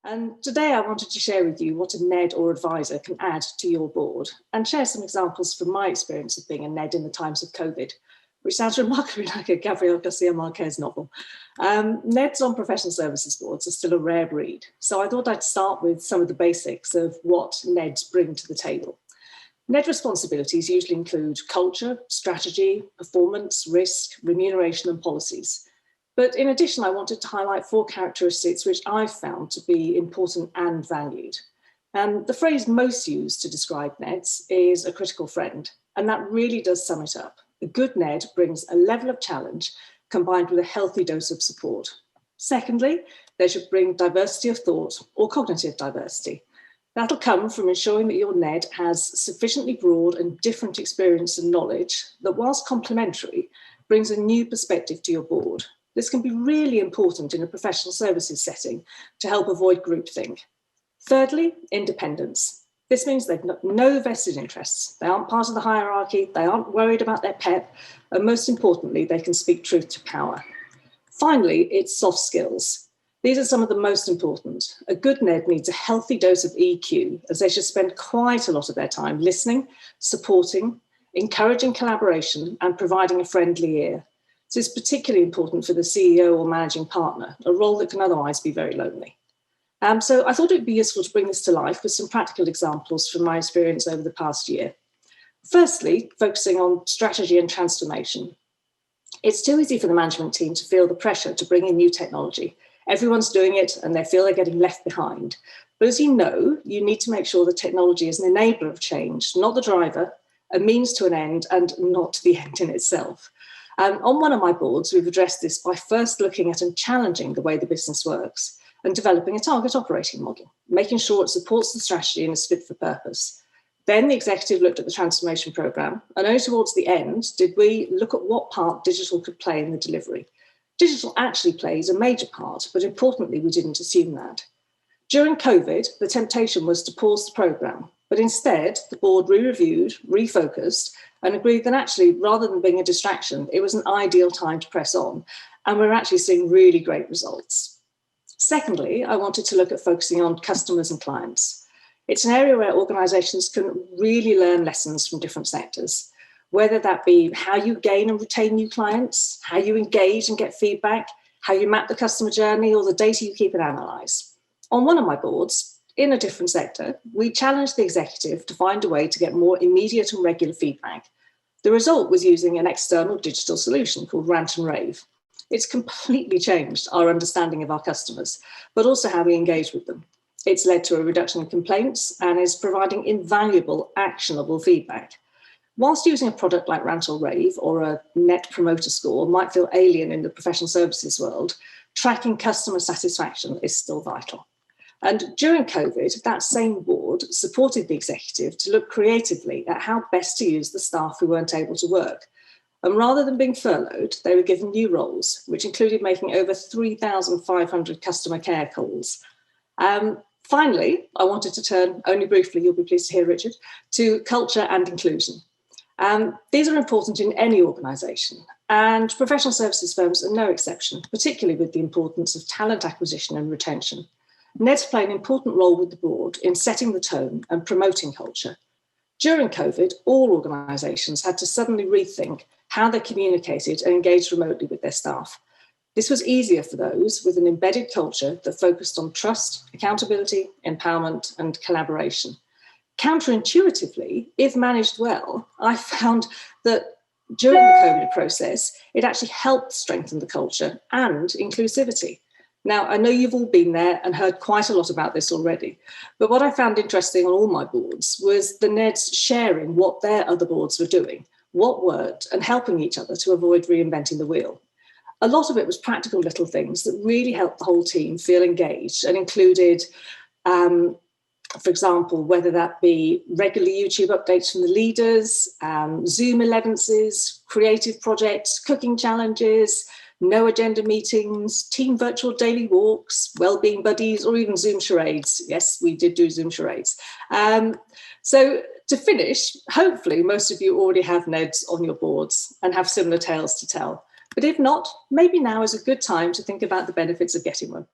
And today I wanted to share with you what a Ned or advisor can add to your board and share some examples from my experience of being a Ned in the times of COVID, which sounds remarkably like a Gabriel Garcia Marquez novel. Neds on professional services boards are still a rare breed, so I thought I'd start with some of the basics of what Neds bring to the table. Ned responsibilities usually include culture, strategy, performance, risk, remuneration and policies. But in addition, I wanted to highlight 4 characteristics which I've found to be important and valued. And the phrase most used to describe Neds is a critical friend, and that really does sum it up. A good Ned brings a level of challenge combined with a healthy dose of support. Secondly, they should bring diversity of thought or cognitive diversity. That'll come from ensuring that your Ned has sufficiently broad and different experience and knowledge that, whilst complementary, brings a new perspective to your board. This can be really important in a professional services setting to help avoid groupthink. Thirdly, independence. This means they've got no vested interests. They aren't part of the hierarchy, they aren't worried about their pep, and most importantly, they can speak truth to power. Finally, it's soft skills. These are some of the most important. A good Ned needs a healthy dose of EQ, as they should spend quite a lot of their time listening, supporting, encouraging collaboration, and providing a friendly ear. So it's particularly important for the CEO or managing partner, a role that can otherwise be very lonely. So I thought it would be useful to bring this to life with some practical examples from my experience over the past year. Firstly, focusing on strategy and transformation. It's too easy for the management team to feel the pressure to bring in new technology. Everyone's doing it and they feel they're getting left behind. But as you know, you need to make sure the technology is an enabler of change, not the driver, a means to an end, and not the end in itself. On one of my boards, we've addressed this by first looking at and challenging the way the business works and developing a target operating model, making sure it supports the strategy and is fit for purpose. Then the executive looked at the transformation programme, and only towards the end did we look at what part digital could play in the delivery. Digital actually plays a major part, but importantly, we didn't assume that. During COVID, the temptation was to pause the programme, but instead the board re-reviewed, refocused, and agreed that actually, rather than being a distraction, it was an ideal time to press on, and we're actually seeing really great results. Secondly, I wanted to look at focusing on customers and clients. It's an area where organisations can really learn lessons from different sectors, whether that be how you gain and retain new clients, how you engage and get feedback, how you map the customer journey, or the data you keep and analyse. On one of my boards, in a different sector, we challenged the executive to find a way to get more immediate and regular feedback. The result was using an external digital solution called Rant and Rave. It's completely changed our understanding of our customers, but also how we engage with them. It's led to a reduction in complaints and is providing invaluable, actionable feedback. Whilst using a product like Rant or Rave or a net promoter score might feel alien in the professional services world, tracking customer satisfaction is still vital. And during COVID, that same board supported the executive to look creatively at how best to use the staff who weren't able to work. And rather than being furloughed, they were given new roles, which included making over 3,500 customer care calls. Finally, I wanted to turn, only briefly, you'll be pleased to hear, Richard, to culture and inclusion. These are important in any organisation, and professional services firms are no exception, particularly with the importance of talent acquisition and retention. Ned's play an important role with the board in setting the tone and promoting culture. During COVID, all organisations had to suddenly rethink how they communicated and engaged remotely with their staff. This was easier for those with an embedded culture that focused on trust, accountability, empowerment, and collaboration. Counterintuitively, if managed well, I found that during the COVID process, it actually helped strengthen the culture and inclusivity. Now, I know you've all been there and heard quite a lot about this already, but what I found interesting on all my boards was the Neds sharing what their other boards were doing, what worked, and helping each other to avoid reinventing the wheel. A lot of it was practical little things that really helped the whole team feel engaged and included, for example, whether that be regular YouTube updates from the leaders, Zoom 11s, creative projects, cooking challenges, no agenda meetings, team virtual daily walks, wellbeing buddies, or even Zoom charades. Yes, we did do Zoom charades. So to finish, hopefully most of you already have Neds on your boards and have similar tales to tell. But if not, maybe now is a good time to think about the benefits of getting one.